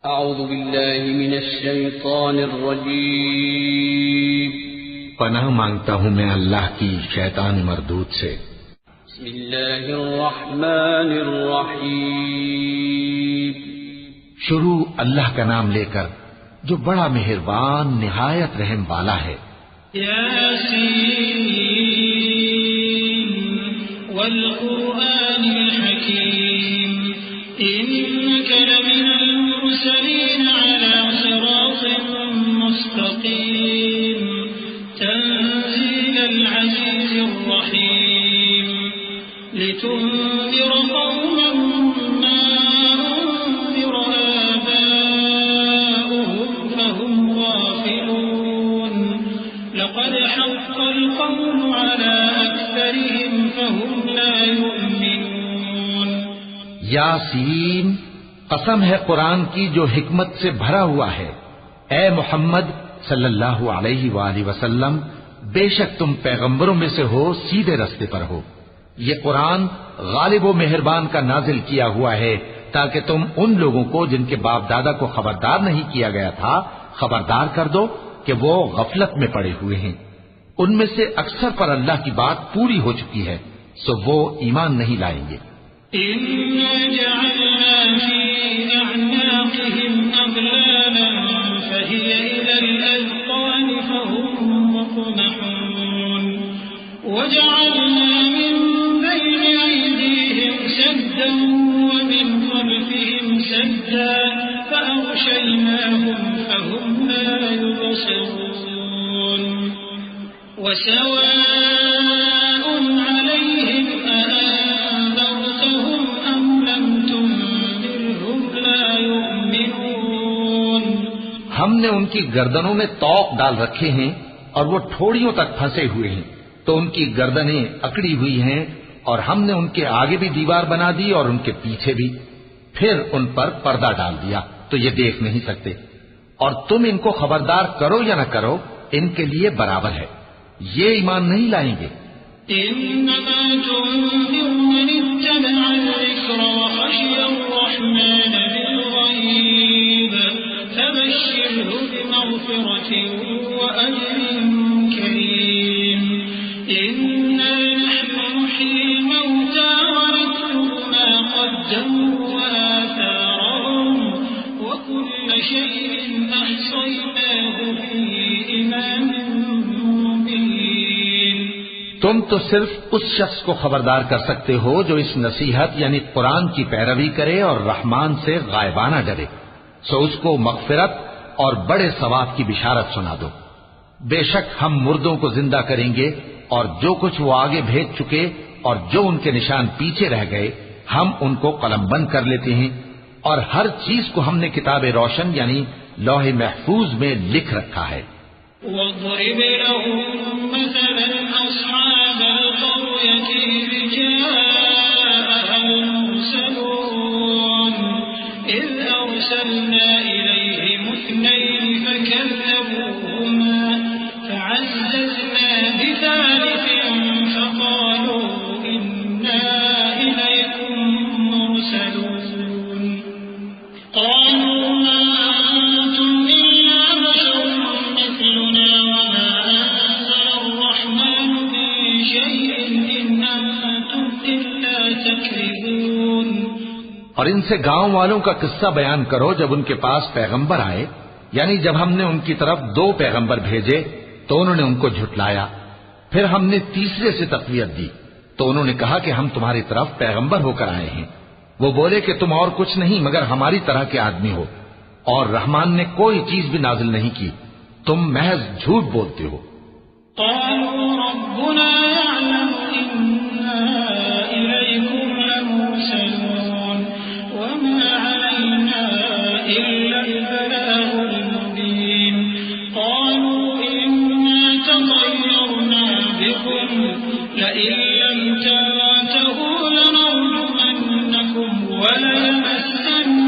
اعوذ باللہ من الشیطان الرجیم، پناہ مانگتا ہوں میں اللہ کی شیطان مردود سے۔ بسم اللہ الرحمن الرحیم، شروع اللہ کا نام لے کر جو بڑا مہربان نہایت رحم والا ہے۔ یاسین والقرآن الحکیم انک لمن المرسلین علی صراط مستقیم تنزیل العزیز الرحیم لتنذر قوما ما انذر آباؤهم فهم غافلون لقد حق القول على أكثرهم فهم لا يؤمنون۔ یاسین، قسم ہے قرآن کی جو حکمت سے بھرا ہوا ہے۔ اے محمد صلی اللہ علیہ وآلہ وسلم، بے شک تم پیغمبروں میں سے ہو، سیدھے رستے پر ہو۔ یہ قرآن غالب و مہربان کا نازل کیا ہوا ہے تاکہ تم ان لوگوں کو جن کے باپ دادا کو خبردار نہیں کیا گیا تھا خبردار کر دو کہ وہ غفلت میں پڑے ہوئے ہیں۔ ان میں سے اکثر پر اللہ کی بات پوری ہو چکی ہے، سو وہ ایمان نہیں لائیں گے۔ إِنَّا جَعَلْنَا فِي أَعْنَاقِهِمْ أَغْلَالًا فَهِيَ إِلَى الْأَذْقَانِ فَهُمْ مُقْمَحُونَ وَجَعَلْنَا مِن بَيْنِ أَيْدِيهِمْ سَدًّا وَمِنْ خَلْفِهِمْ سَدًّا فَأَغْشَيْنَاهُمْ فَهُمْ لَا يُبْصِرُونَ وَسَوَاءٌ عَلَيْهِمْ أَأَنذَرْتَهُمْ أَمْ لَمْ تُنذِرْهُمْ لَا يُؤْمِنُونَ۔ ہم نے ان کی گردنوں میں طوق ڈال رکھے ہیں اور وہ ٹھوڑیوں تک پھنسے ہوئے ہیں، تو ان کی گردنیں اکڑی ہوئی ہیں، اور ہم نے ان کے آگے بھی دیوار بنا دی اور ان کے پیچھے بھی، پھر ان پر پردہ ڈال دیا تو یہ دیکھ نہیں سکتے۔ اور تم ان کو خبردار کرو یا نہ کرو، ان کے لیے برابر ہے، یہ ایمان نہیں لائیں گے۔ إنما تنذر من اتبع الذكر وخشي الرحمن بالغيب فبشره بمغفرة وأجر كريم إنا نحن نحيي الموتى ونكتب ما قدموا وآثارهم وكل شيء أحصيناه في إمام مبين۔ تم تو صرف اس شخص کو خبردار کر سکتے ہو جو اس نصیحت یعنی قرآن کی پیروی کرے اور رحمان سے غائبانہ ڈرے، سو اس کو مغفرت اور بڑے ثواب کی بشارت سنا دو۔ بے شک ہم مردوں کو زندہ کریں گے، اور جو کچھ وہ آگے بھیج چکے اور جو ان کے نشان پیچھے رہ گئے ہم ان کو قلم بند کر لیتے ہیں، اور ہر چیز کو ہم نے کتاب روشن یعنی لوح محفوظ میں لکھ رکھا ہے۔ واضرب لهم مثلا أصحاب القرية إذ جاءها المرسلون إذ أرسلنا إليهم اثنين فكذبوهما فعززنا بثالث فقالوا إنا إليكم مرسلون قالوا ما أنتم إلا بشر مثلنا وما أنزل الرحمن من شيء إن أنتم إلا تكذبون۔ اور ان سے گاؤں والوں کا قصہ بیان کرو جب ان کے پاس پیغمبر آئے، یعنی جب ہم نے ان کی طرف 2 پیغمبر بھیجے تو انہوں نے ان کو جھٹلایا، پھر ہم نے تیسرے سے تقویت دی تو انہوں نے کہا کہ ہم تمہاری طرف پیغمبر ہو کر آئے ہیں۔ وہ بولے کہ تم اور کچھ نہیں مگر ہماری طرح کے آدمی ہو، اور رحمان نے کوئی چیز بھی نازل نہیں کی، تم محض جھوٹ بولتے ہو۔ قالوا ربنا يعلم إنا إليكم لمرسلون وما علينا إلا البلاغ المبين قالوا إنا تطيرنا بكم لئن لم تنتهوا لنرجمنكم وليمسنكم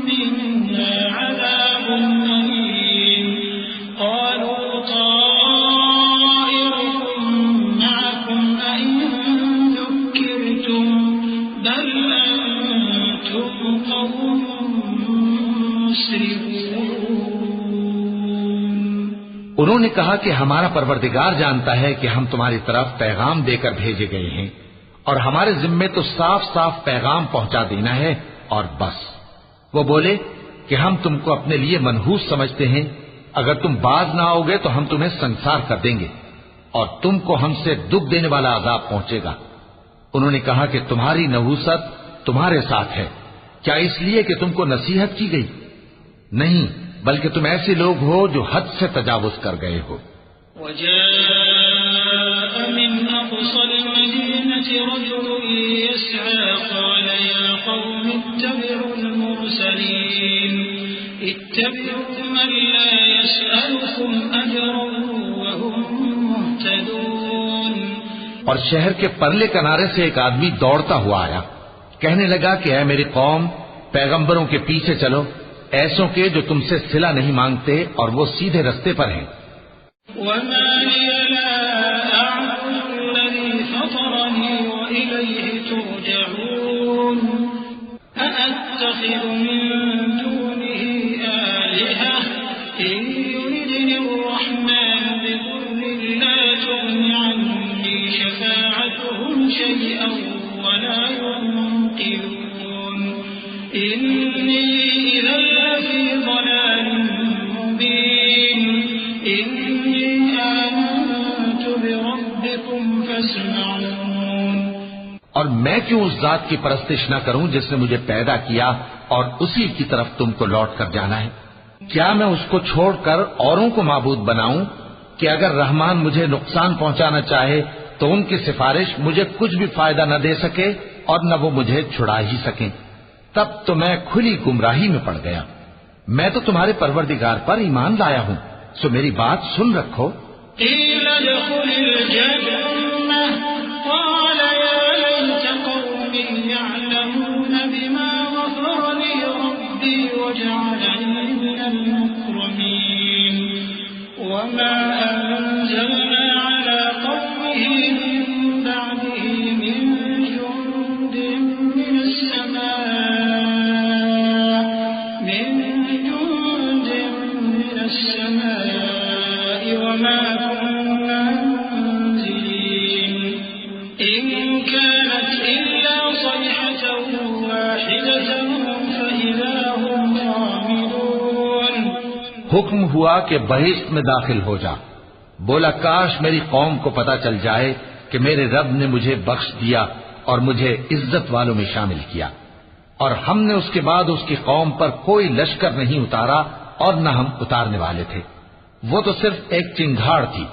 منا عذاب أليم قالوا طائركم معكم أئن ذكرتم بل أنتم قوم انہوں نے کہا کہ ہمارا پروردگار جانتا ہے کہ ہم تمہاری طرف پیغام دے کر بھیجے گئے ہیں اور ہمارے ذمے تو صاف صاف پیغام پہنچا دینا ہے اور بس۔ وہ بولے کہ ہم تم کو اپنے لیے منحوس سمجھتے ہیں، اگر تم باز نہ آؤ گے تو ہم تمہیں سنسار کر دیں گے اور تم کو ہم سے دکھ دینے والا عذاب پہنچے گا۔ انہوں نے کہا کہ تمہاری نحوست تمہارے ساتھ ہے، کیا اس لیے کہ تم کو نصیحت کی گئی؟ نہیں، بلکہ تم ایسے لوگ ہو جو حد سے تجاوز کر گئے ہو۔ وجاء من أقصى المدينة رجل يسعى قال يا قوم اتبعوا المرسلين اتبعوا من لا يسألكم أجرا وهم مهتدون۔ اور شہر کے پرلے کنارے سے ایک آدمی دوڑتا ہوا آیا، کہنے لگا کہ اے میری قوم، پیغمبروں کے پیچھے چلو، ایسوں کے جو تم سے صلہ نہیں مانگتے اور وہ سیدھے رستے پر ہیں۔ وما لي لا أعبد الذي فطرني وإليه ترجعون أأتخذ من دونه آلهة إن يردني الرحمن بضر لا تغن عني شفاعتهم شيئا ولا ينقذون إني إذا لفي ضلال مبين إني آمنت بربكم فاسمعون۔ اور میں کیوں اس ذات کی پرستش نہ کروں جس نے مجھے پیدا کیا اور اسی کی طرف تم کو لوٹ کر جانا ہے؟ کیا میں اس کو چھوڑ کر اوروں کو معبود بناؤں کہ اگر رحمان مجھے نقصان پہنچانا چاہے تو ان کی سفارش مجھے کچھ بھی فائدہ نہ دے سکے اور نہ وہ مجھے چھڑا ہی سکیں؟ تب تو میں کھلی گمراہی میں پڑ گیا۔ میں تو تمہارے پروردگار پر ایمان لایا ہوں، سو میری بات سن رکھو۔ قيل ادخل الجنة قال يا ليت قومي يعلمون بما غفر لي ربي وجعلني من المكرمين وما أنزلنا على قومه من بعده من جند من السماء وما كنا منزلين إن كانت إلا صيحة واحدة فإذا هم خامدون۔ حکم ہوا کہ بہشت میں داخل ہو جا۔ بولا کاش میری قوم کو پتا چل جائے کہ میرے رب نے مجھے بخش دیا اور مجھے عزت والوں میں شامل کیا، اور ہم نے اس کے بعد اس کی قوم پر کوئی لشکر نہیں اتارا اور نہ ہم اتارنے والے تھے۔ وہ تو صرف ایک چنگھاڑ تھی،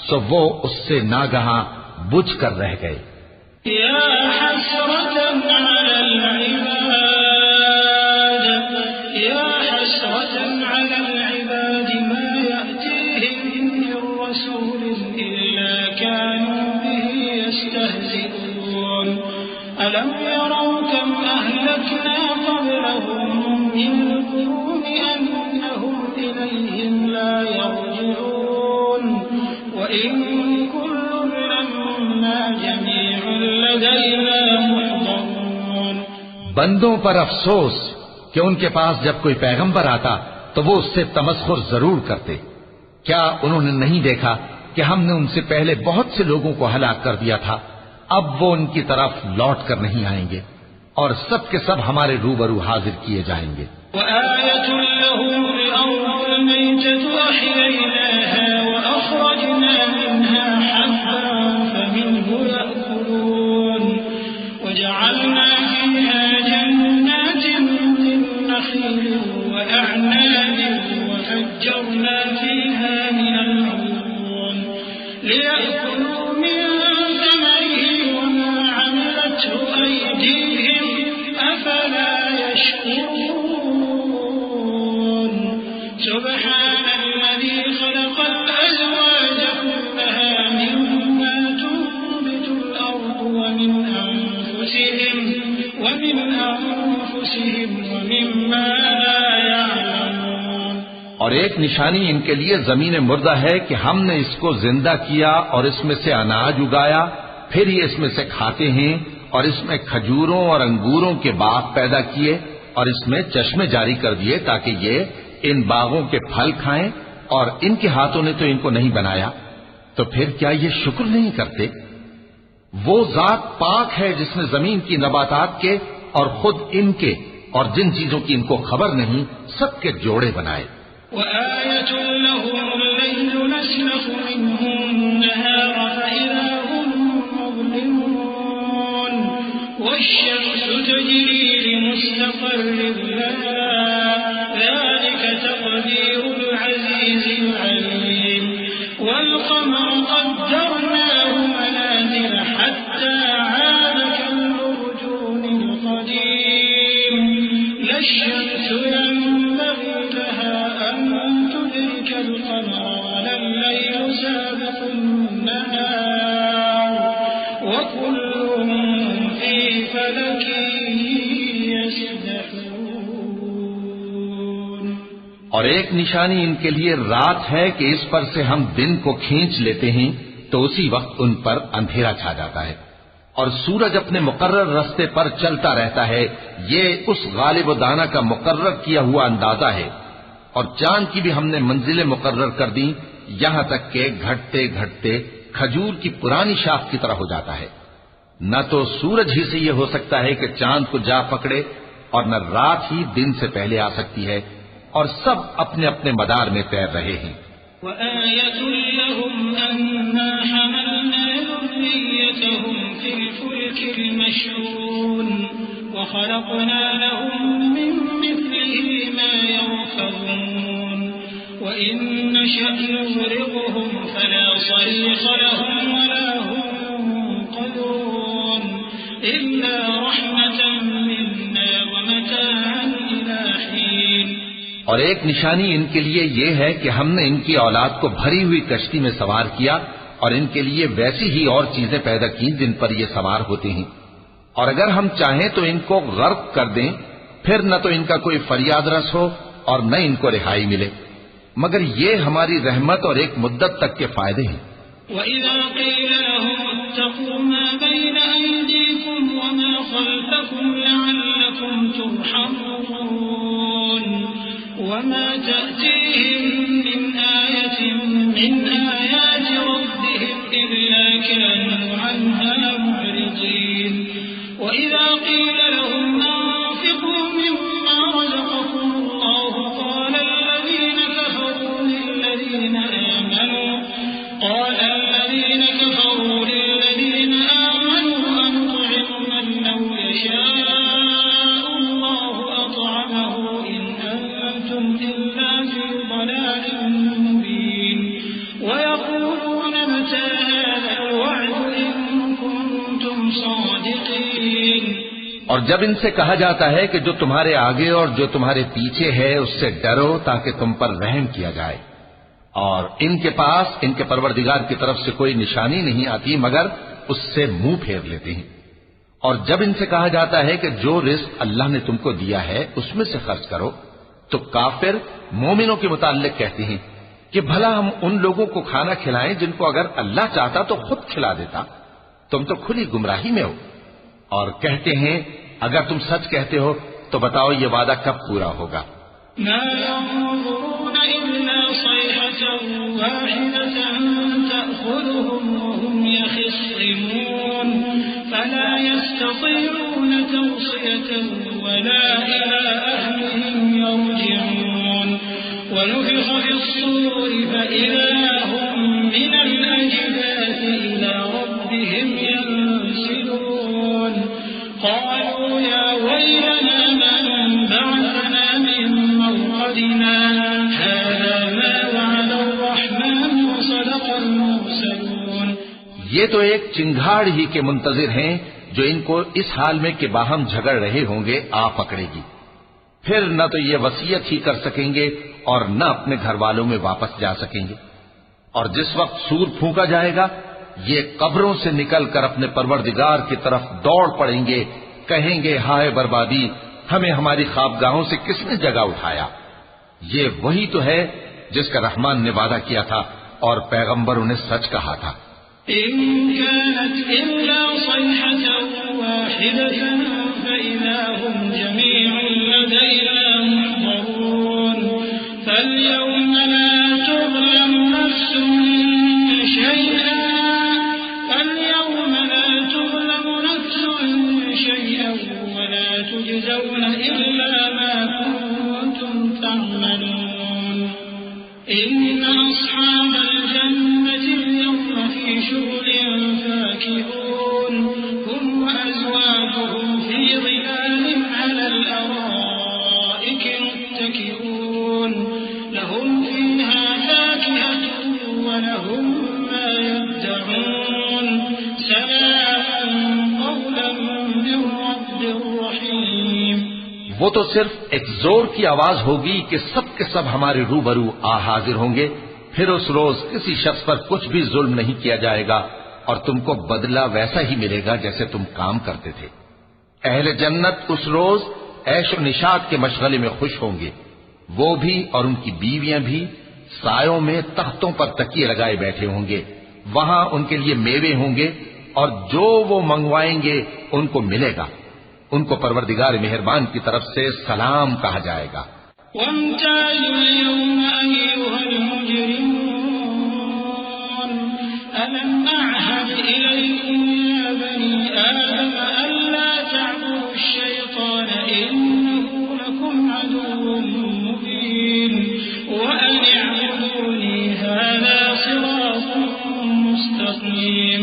سو وہ اس سے ناگہاں بجھ کر رہ گئے۔ يا حسرة على العباد يا حسرة على العباد ما يأتيهم من رسول إلا كانوا به يستهزئون ألم يروا كم أهلكنا قبلهم من القرون أنهم إليهم لا يرجعون وإن كل لما جميع لدينا محضرون۔ بندوں پر افسوس کہ ان کے پاس جب کوئی پیغمبر آتا تو وہ اس سے تمسخر ضرور کرتے۔ کیا انہوں نے نہیں دیکھا کہ ہم نے ان سے پہلے بہت سے لوگوں کو ہلاک کر دیا تھا؟ اب وہ ان کی طرف لوٹ کر نہیں آئیں گے اور سب کے سب ہمارے روبرو حاضر کیے جائیں گے۔ وآية لهم الأرض الميتة أحييناها وأخرجنا منها حبا فمنه يأكلون وجعلنا فيها جنات من نخيل وأعناب وفجرنا فيها من العيون ليأكلوا من ثمره وما عملته أيديهم أفلا يشكرون سبحان الذي خلق الأزواج كلها مما تنبت الأرض ومن أنفسهم ومما لا يعلمون۔ اور ایک نشانی ان کے لیے زمین مردہ ہے کہ ہم نے اس کو زندہ کیا اور اس میں سے اناج اگایا، پھر یہ اس میں سے کھاتے ہیں، اور اس میں کھجوروں اور انگوروں کے باغ پیدا کیے اور اس میں چشمے جاری کر دیے تاکہ یہ ان باغوں کے پھل کھائیں، اور ان کے ہاتھوں نے تو ان کو نہیں بنایا، تو پھر کیا یہ شکر نہیں کرتے؟ وہ ذات پاک ہے جس نے زمین کی نباتات کے اور خود ان کے اور جن چیزوں کی ان کو خبر نہیں سب کے جوڑے بنائے۔ وآية لهم الليل نسلخ منه النهار فإذا هم مظلمون والشمس تجري لمستقر لها ذلك تقدير العزيز العليم والقمر قدرناه منازل حتى عاد كالأرجون القديم لا الشمس ينبغي لها أن تدرك القمر ولا الليل سابق النهار وكل في فلك يسبحون۔ اور ایک نشانی ان کے لیے رات ہے کہ اس پر سے ہم دن کو کھینچ لیتے ہیں تو اسی وقت ان پر اندھیرا چھا جاتا ہے، اور سورج اپنے مقرر راستے پر چلتا رہتا ہے، یہ اس غالب و دانا کا مقرر کیا ہوا اندازہ ہے۔ اور چاند کی بھی ہم نے منزلیں مقرر کر دی، یہاں تک کہ گھٹتے گھٹتے کھجور کی پرانی شاخ کی طرح ہو جاتا ہے۔ نہ تو سورج ہی سے یہ ہو سکتا ہے کہ چاند کو جا پکڑے، اور نہ رات ہی دن سے پہلے آ سکتی ہے، اور سب اپنے اپنے مدار میں تیر رہے ہیں۔ وآية لهم أنا حملنا ذريتهم في الفلك المشحون وخلقنا لهم من مثله ما يركبون وإن نشأ نغرقهم فلا صريخ لهم ولا هم ينقذون إلا رحمة منا ومتاعا إلى حين۔ اور ایک نشانی ان کے لیے یہ ہے کہ ہم نے ان کی اولاد کو بھری ہوئی کشتی میں سوار کیا اور ان کے لیے ویسی ہی اور چیزیں پیدا کی جن پر یہ سوار ہوتے ہیں، اور اگر ہم چاہیں تو ان کو غرق کر دیں، پھر نہ تو ان کا کوئی فریاد رس ہو اور نہ ان کو رہائی ملے، مگر یہ ہماری رحمت اور ایک مدت تک کے فائدے ہیں۔ وَإِذَا قِيلَ لَهُمُ اتَّقُوا مَا بَيْنَ أَيْدِيكُمْ وَمَا خَلْفَكُمْ لَعَلَّكُمْ تُرْحَمُونَ وَمَا تَأْتِيهِمْ مِنْ آيَةٍ مِنْ آيَاتِ رَبِّهِمْ إِلَّا كَانُوا عَنْهَا مُعْرِضِينَ وَإِذَا قِيلَ لَهُمْ أَنفِقُوا مِمَّا رَزَقَكُمُ اللَّهُ قَالَ الَّذِينَ كَفَرُوا لِلَّذِينَ آمَنُوا أَنُطْعِمُ مَن لَّوْ يَشَاءُ اللَّهُ أَطْعَمَهُ إِنْ أَنتُمْ إِلَّا فِي ضَلَالٍ مُّبِينٍ وَيَقُولُونَ مَتَىٰ هَٰذَا الْوَعْدُ إِن كُنتُمْ صَادِقِينَ۔ اور جب ان سے کہا جاتا ہے کہ جو تمہارے آگے اور جو تمہارے پیچھے ہے اس سے ڈرو تاکہ تم پر رحم کیا جائے، اور ان کے پاس ان کے پروردگار کی طرف سے کوئی نشانی نہیں آتی مگر اس سے منہ پھیر لیتے ہیں، اور جب ان سے کہا جاتا ہے کہ جو رزق اللہ نے تم کو دیا ہے اس میں سے خرچ کرو، تو کافر مومنوں کے متعلق کہتے ہیں کہ بھلا ہم ان لوگوں کو کھانا کھلائیں جن کو اگر اللہ چاہتا تو خود کھلا دیتا، تم تو کھلی گمراہی میں ہو۔ اور کہتے ہیں اگر تم سچ کہتے ہو تو بتاؤ یہ وعدہ کب پورا ہوگا؟ ما ينظرون إلا صيحة واحدة تأخذهم وهم يخصمون فلا يستطيعون توصية ولا إلى أهلهم يرجعون ونفخ في الصور فإذا هم من الأجداث إلى ربهم ينسلون قالوا يا ويلنا من بعثنا من مرقدنا هذا ما وعد الرحمن وصدق المرسلون۔ یہ تو ایک چنگھاڑ ہی کے منتظر ہیں جو ان کو اس حال میں کہ باہم جھگڑ رہے ہوں گے آ پکڑے گی، پھر نہ تو یہ وصیت ہی کر سکیں گے اور نہ اپنے گھر والوں میں واپس جا سکیں گے، اور جس وقت سور پھونکا جائے گا یہ قبروں سے نکل کر اپنے پروردگار کی طرف دوڑ پڑیں گے، کہیں گے ہائے بربادی، ہمیں ہماری خوابگاہوں سے کس نے جگہ اٹھایا۔ یہ وہی تو ہے جس کا رحمان نے وعدہ کیا تھا اور پیغمبروں نے سچ کہا تھا۔ إن كانت إلا صيحة واحدة فإذا هم جميع لدينا محضرون فاليوم لا إن أصحاب الجنة اليوم في شغل فاكهون هم وأزواجهم في ظلال على الأرائك متكئون لهم فيها فاكهة ولهم ما يدعون سلام قولا من رب رحيم. وہ تو صرف ایک زور کی آواز ہوگی کہ سب کے سب ہمارے روبرو آ حاضر ہوں گے. پھر اس روز کسی شخص پر کچھ بھی ظلم نہیں کیا جائے گا اور تم کو بدلہ ویسا ہی ملے گا جیسے تم کام کرتے تھے. اہل جنت اس روز عیش و نشاط کے مشغلے میں خوش ہوں گے. وہ بھی اور ان کی بیویاں بھی سایوں میں تختوں پر تکیے لگائے بیٹھے ہوں گے. وہاں ان کے لیے میوے ہوں گے اور جو وہ منگوائیں گے ان کو ملے گا. ان کو پروردگار مہربان کی طرف سے سلام کہا جائے گا. وامتازوا اليوم أيها المجرمون ألم أعهد إليكم يا بني آدم ألا تعبدوا الشيطان إنه لكم عدو مبين وأن اعبدوني هذا صراط مستقيم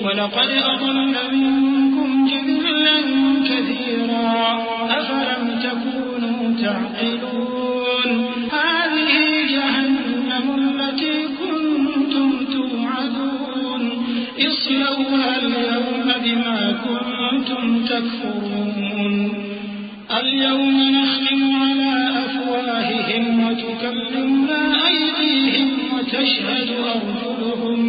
ولقد أضل منكم جبلا كثيرا أفلم تكونوا تعقلون هذه جهنم التي كنتم توعدون اصلوها اليوم بما كنتم تكفرون اليوم نختم على أفواههم وتكلمنا أيديهم وتشهد أرجلهم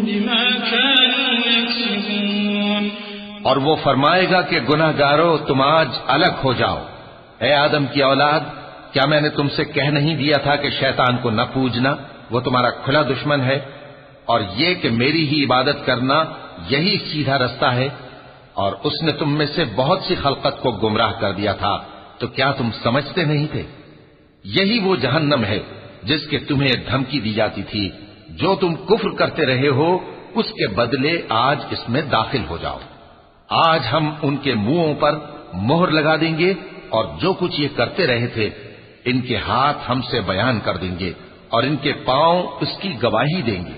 بما كانوا يكسبون. اور وہ فرمائے گا کہ گناہ گارو تم آج الگ ہو جاؤ. اے آدم کی اولاد، کیا میں نے تم سے کہہ نہیں دیا تھا کہ شیطان کو نہ پوجنا، وہ تمہارا کھلا دشمن ہے، اور یہ کہ میری ہی عبادت کرنا یہی سیدھا رستہ ہے. اور اس نے تم میں سے بہت سی خلقت کو گمراہ کر دیا تھا، تو کیا تم سمجھتے نہیں تھے؟ یہی وہ جہنم ہے جس کے تمہیں دھمکی دی جاتی تھی. جو تم کفر کرتے رہے ہو اس کے بدلے آج اس میں داخل ہو جاؤ. آج ہم ان کے منہوں پر مہر لگا دیں گے اور جو کچھ یہ کرتے رہے تھے ان کے ہاتھ ہم سے بیان کر دیں گے اور ان کے پاؤں اس کی گواہی دیں گے.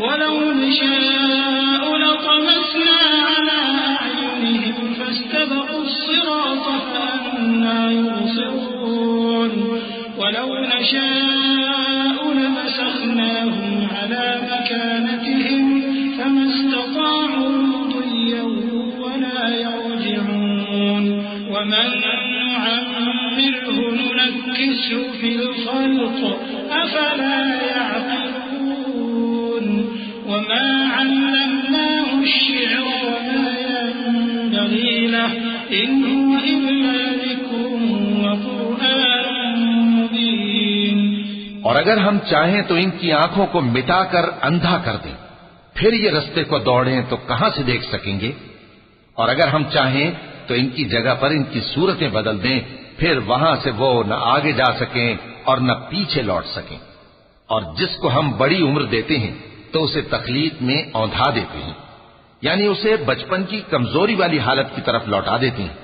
وَلَوْ نَشَاءُ لَطَمَسْنَا عَلَىٰ أَعْيُنِهِمْ فَاسْتَبَقُوا الصِّرَاطَ فَأَنَّىٰ يُبْصِرُونَ وَلَوْ نَشَاءُ لَمَسَخْنَاهُمْ عَلَىٰ مَكَانَتِهِمْ فَمَا اسْتَطَاعُوا مُضِيًّا وَلَا يَرْجِعُونَ وَمَن نُّعَمِّرْهُ نُنَكِّسْهُ فِي الْخَلْقِ أَفَلَا يَعْقِلُونَ وَمَا عَلَّمْنَاهُ الشِّعْرَ وَمَا يَنبَغِي لَهُ إِنْ هُوَ إِلَّا ذِكْرٌ وَقُرْآنٌ مُّبِينٌ. اور اگر ہم چاہیں تو ان کی آنکھوں کو مٹا کر اندھا کر دیں، پھر یہ رستے کو دوڑیں تو کہاں سے دیکھ سکیں گے؟ اور اگر ہم چاہیں تو ان کی جگہ پر ان کی صورتیں بدل دیں، پھر وہاں سے وہ نہ آگے جا سکیں اور نہ پیچھے لوٹ سکیں. اور جس کو ہم بڑی عمر دیتے ہیں تو اسے تخلیق میں اوندھا دیتے ہیں، یعنی اسے بچپن کی کمزوری والی حالت کی طرف لوٹا دیتے ہیں.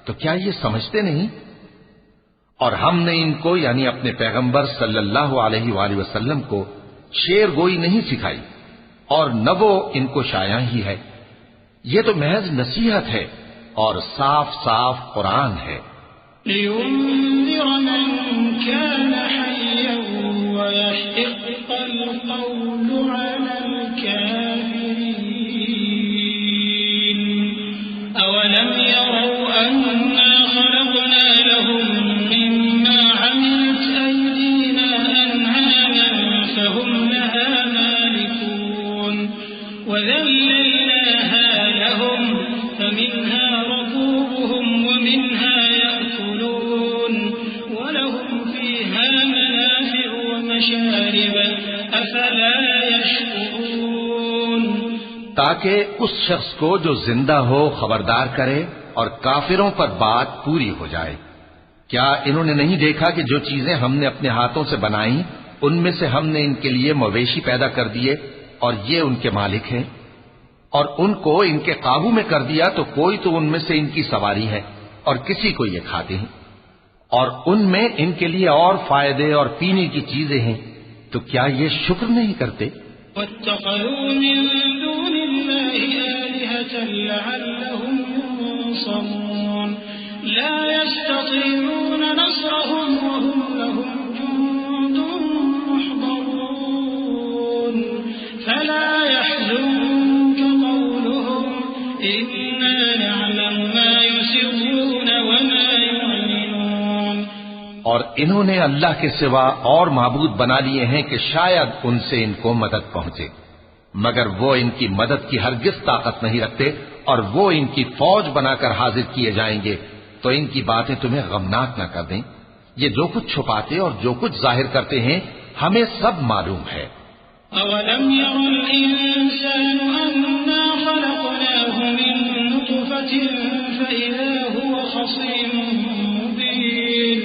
تو کیا یہ سمجھتے نہیں؟ اور ہم نے ان کو یعنی اپنے پیغمبر صلی اللہ علیہ وآلہ وسلم کو شعر گوئی نہیں سکھائی اور نہ وہ ان کو شایع ہی ہے. یہ تو محض نصیحت ہے اور صاف صاف قرآن ہے. لِيُنذِرَ مَن كَانَ حَيًّا وَيَحِقَّ الْقَوْلُ عَلَى الْكَافِرِينَ. أَوَلَمْ يَرَوْا أَنَّا خَلَقْنَا لَهُم مِّمَّا عَمِلَتْ أَيْدِينَا أَنْعَامًا فَهُمْ لَهَا مَالِكُونَ وَذَلَّلْنَاهَا لَهُمْ فَمِنْهَا رَكُوبُهُمْ وَمِنْهَا يَأْكُلُونَ وَلَهُمْ فِيهَا مَنَافِعُ وَمَشَارِبُ أَفَلَا يَشْكُرُونَ. تاکہ اس شخص کو جو زندہ ہو خبردار کرے اور کافروں پر بات پوری ہو جائے. کیا انہوں نے نہیں دیکھا کہ جو چیزیں ہم نے اپنے ہاتھوں سے بنائیں ان میں سے ہم نے ان کے لیے مویشی پیدا کر دیے اور یہ ان کے مالک ہیں، اور ان کو ان کے قابو میں کر دیا تو کوئی تو ان میں سے ان کی سواری ہے اور کسی کو یہ کھاتے ہیں. اور ان میں ان کے لیے اور فائدے اور پینے کی چیزیں ہیں، تو کیا یہ شکر نہیں کرتے؟ واتخذوا من دون الله آلهة لعلهم ينصرون لا يستطيعون نصرهم وهم لهم جند محضرون فلا يحزنك قولهم إنا نعلم ما يسرون وما يعلنون۔ اور انہوں نے اللہ کے سوا اور معبود بنا لیے ہیں کہ شاید ان سے ان کو مدد پہنچے، مگر وہ ان کی مدد کی ہرگز طاقت نہیں رکھتے، اور وہ ان کی فوج بنا کر حاضر کیے جائیں گے تو ان کی باتیں تمہیں غمناک نہ کر دیں۔ یہ جو کچھ چھپاتے اور جو کچھ ظاہر کرتے ہیں ہمیں سب معلوم ہے۔ أَوَلَمْ يَرَ الْإِنسَانُ أَنَّا خَلَقْنَاهُ مِن نُّطْفَةٍ فَإِذَا هُوَ خَصِيمٌ مُّبِينٌ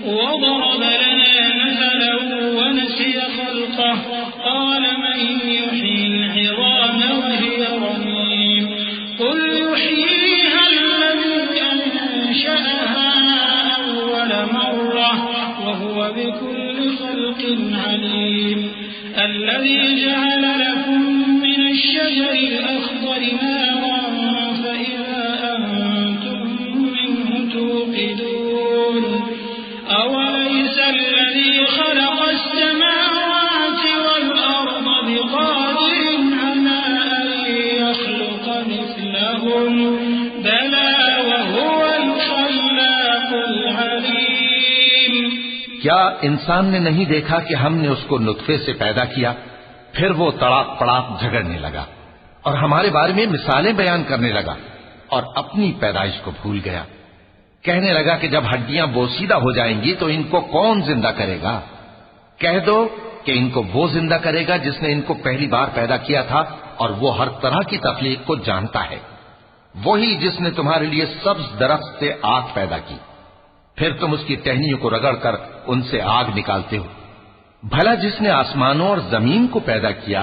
وَضَرَبَ لَنَا مَثَلًا وَنَسِيَ خَلْقَهُ قَالَ مَن يُحْيِي الْعِظَامَ وَهِيَ رَمِيمٌ قُلْ يُحْيِيهَا الَّذِي أَنشَأَهَا أَوَّلَ مَرَّةٍ وَهُوَ بِكُلِّ خَلْقٍ عَلِيمٌ الذي جعل لكم من الشجر الأخضر نارا فإذا أنتم منه توقدون أوليس الذي خلق السماوات والأرض بقادر على أن يخلق مثلهم بلى وهو الخلاق العليم۔ کیا انسان نے نہیں دیکھا کہ ہم نے اس کو نطفے سے پیدا کیا، پھر وہ تڑاک پڑاک جھگڑنے لگا اور ہمارے بارے میں مثالیں بیان کرنے لگا اور اپنی پیدائش کو بھول گیا۔ کہنے لگا کہ جب ہڈیاں بوسیدہ ہو جائیں گی تو ان کو کون زندہ کرے گا؟ کہہ دو کہ ان کو وہ زندہ کرے گا جس نے ان کو پہلی بار پیدا کیا تھا، اور وہ ہر طرح کی تخلیق کو جانتا ہے۔ وہی جس نے تمہارے لیے سبز درخت سے آگ پیدا کی، پھر تم اس کی ٹہنیوں کو رگڑ کر ان سے آگ نکالتے ہو۔ بھلا جس نے آسمانوں اور زمین کو پیدا کیا،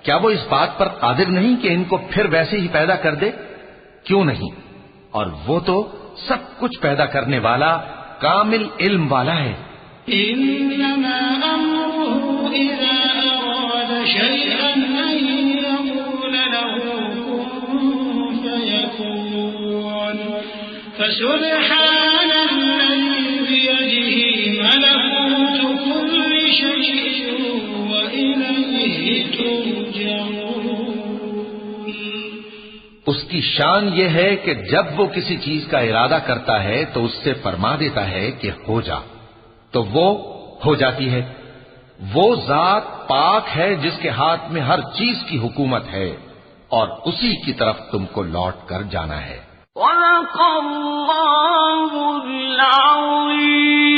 کیا وہ اس بات پر قادر نہیں کہ ان کو پھر ویسے ہی پیدا کر دے؟ کیوں نہیں؟ اور وہ تو سب کچھ پیدا کرنے والا، کامل علم والا ہے۔ إنما أمره إذا أراد شيئا أن يقول له كن فيكون فسبحان الذي بيده ملكوت كل شيء وإليه ترجعون۔ اس کی شان یہ ہے کہ جب وہ کسی چیز کا ارادہ کرتا ہے تو اس سے فرما دیتا ہے کہ ہو جا، تو وہ ہو جاتی ہے۔ وہ ذات پاک ہے جس کے ہاتھ میں ہر چیز کی حکومت ہے، اور اسی کی طرف تم کو لوٹ کر جانا ہے۔ صدق اللہ العظیم۔